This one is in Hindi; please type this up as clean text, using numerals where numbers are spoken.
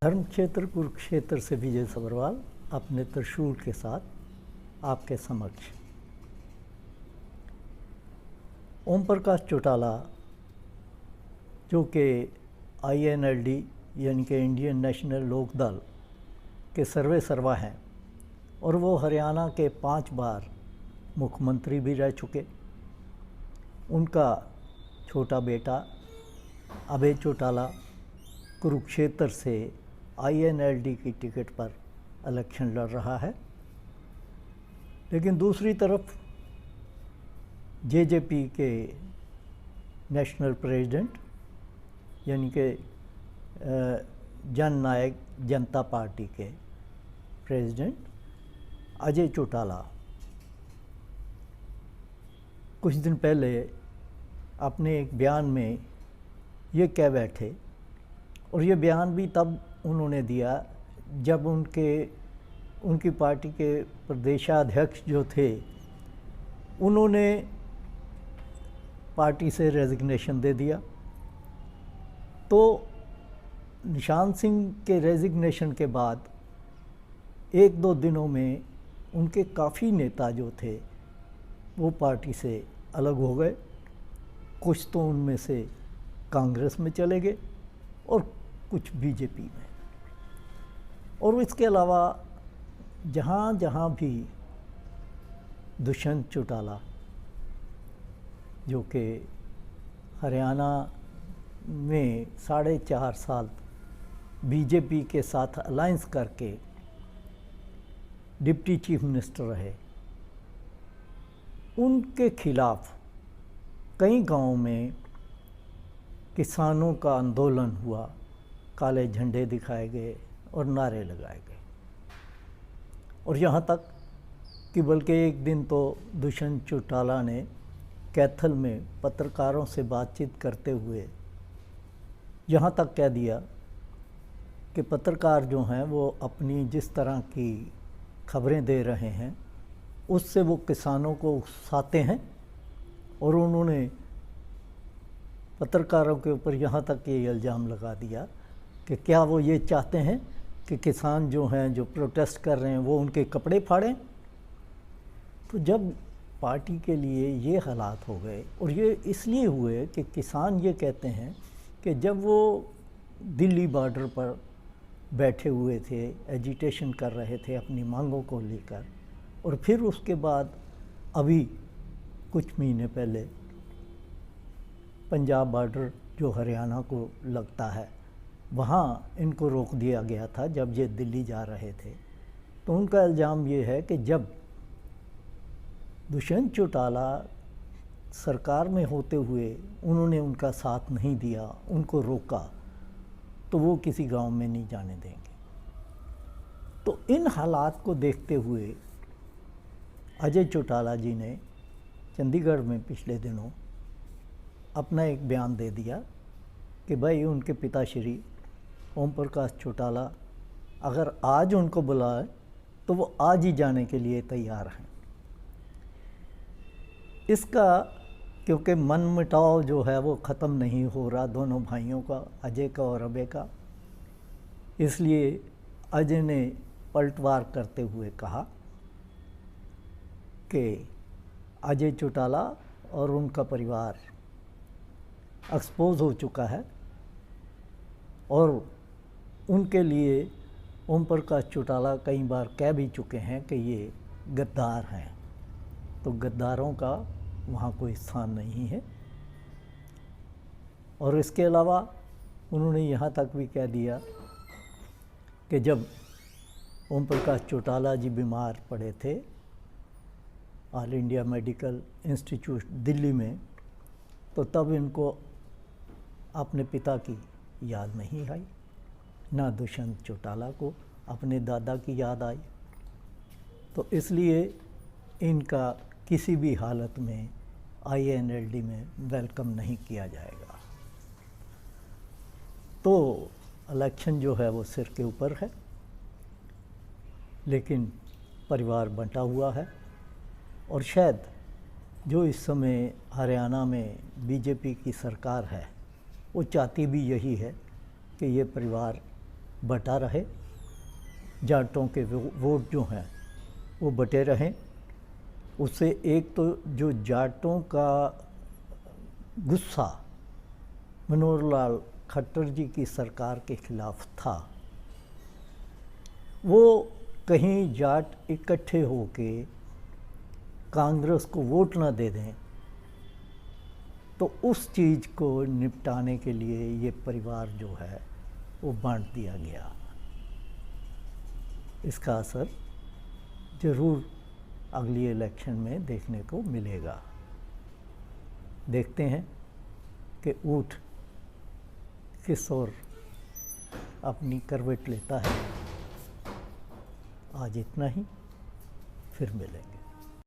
धर्म क्षेत्र कुरुक्षेत्र से विजय सब्रवाल अपने त्रिशूल के साथ आपके समक्ष। ओम प्रकाश चौटाला जो कि INLD यानी कि इंडियन नेशनल लोक दल के सर्वे सर्वा हैं और वो हरियाणा के 5 बार मुख्यमंत्री भी रह चुके। उनका छोटा बेटा अभय चौटाला कुरुक्षेत्र से INLD की टिकट पर इलेक्शन लड़ रहा है, लेकिन दूसरी तरफ JJP के नेशनल प्रेसिडेंट यानी कि जन नायक जनता पार्टी के प्रेसिडेंट अजय चौटाला कुछ दिन पहले अपने एक बयान में ये कह बैठे, और ये बयान भी तब उन्होंने दिया जब उनकी पार्टी के प्रदेशाध्यक्ष जो थे उन्होंने पार्टी से रेजिग्नेशन दे दिया। तो निशान सिंह के रेजिग्नेशन के बाद 1-2 दिनों में उनके काफ़ी नेता जो थे वो पार्टी से अलग हो गए। कुछ तो उनमें से कांग्रेस में चले गए और कुछ BJP में। और इसके अलावा जहाँ जहाँ भी दुष्यंत चौटाला जो कि हरियाणा में 4.5 साल BJP के साथ अलायंस करके डिप्टी चीफ मिनिस्टर रहे, उनके खिलाफ कई गांवों में किसानों का आंदोलन हुआ, काले झंडे दिखाए गए और नारे लगाए गए। और यहाँ तक कि बल्कि एक दिन तो दुष्यंत चौटाला ने कैथल में पत्रकारों से बातचीत करते हुए यहाँ तक कह दिया कि पत्रकार जो हैं वो अपनी जिस तरह की खबरें दे रहे हैं उससे वो किसानों को उकसाते हैं। और उन्होंने पत्रकारों के ऊपर यहाँ तक ये इल्ज़ाम लगा दिया कि क्या वो ये चाहते हैं कि किसान जो हैं जो प्रोटेस्ट कर रहे हैं वो उनके कपड़े फाड़ें। तो जब पार्टी के लिए ये हालात हो गए, और ये इसलिए हुए कि किसान ये कहते हैं कि जब वो दिल्ली बॉर्डर पर बैठे हुए थे, एजिटेशन कर रहे थे अपनी मांगों को लेकर, और फिर उसके बाद अभी कुछ महीने पहले पंजाब बॉर्डर जो हरियाणा को लगता है वहाँ इनको रोक दिया गया था जब ये दिल्ली जा रहे थे। तो उनका इल्ज़ाम ये है कि जब दुष्यंत चौटाला सरकार में होते हुए उन्होंने उनका साथ नहीं दिया, उनको रोका, तो वो किसी गांव में नहीं जाने देंगे। तो इन हालात को देखते हुए अजय चौटाला जी ने चंडीगढ़ में पिछले दिनों अपना एक बयान दे दिया कि भाई उनके पिताश्री ओम प्रकाश चौटाला अगर आज उनको बुलाए तो वो आज ही जाने के लिए तैयार हैं। इसका क्योंकि मन मुटाव जो है वो ख़त्म नहीं हो रहा दोनों भाइयों का, अजय का और अभय का, इसलिए अजय ने पलटवार करते हुए कहा कि अजय चौटाला और उनका परिवार एक्सपोज हो चुका है और उनके लिए ओम प्रकाश चौटाला कई बार कह भी चुके हैं कि ये गद्दार हैं। तो गद्दारों का वहाँ कोई स्थान नहीं है। और इसके अलावा उन्होंने यहाँ तक भी कह दिया कि जब ओम प्रकाश चौटाला जी बीमार पड़े थे all India medical institute Delhi में, तो तब इनको अपने पिता की याद नहीं आई, ना दुष्यंत चौटाला को अपने दादा की याद आई। तो इसलिए इनका किसी भी हालत में INLD में वेलकम नहीं किया जाएगा। तो इलेक्शन जो है वो सिर के ऊपर है, लेकिन परिवार बंटा हुआ है। और शायद जो इस समय हरियाणा में BJP की सरकार है वो चाहती भी यही है कि ये परिवार बटा रहे, जाटों के वोट जो हैं वो बटे रहें। उससे एक तो जो जाटों का गुस्सा मनोहर लाल खट्टर जी की सरकार के खिलाफ था, वो कहीं जाट इकट्ठे होके कांग्रेस को वोट ना दे दें, तो उस चीज़ को निपटाने के लिए ये परिवार जो है वो बांट दिया गया। इसका असर ज़रूर अगली इलेक्शन में देखने को मिलेगा। देखते हैं कि ऊँट किस ओर अपनी करवट लेता है। आज इतना ही, फिर मिलेंगे।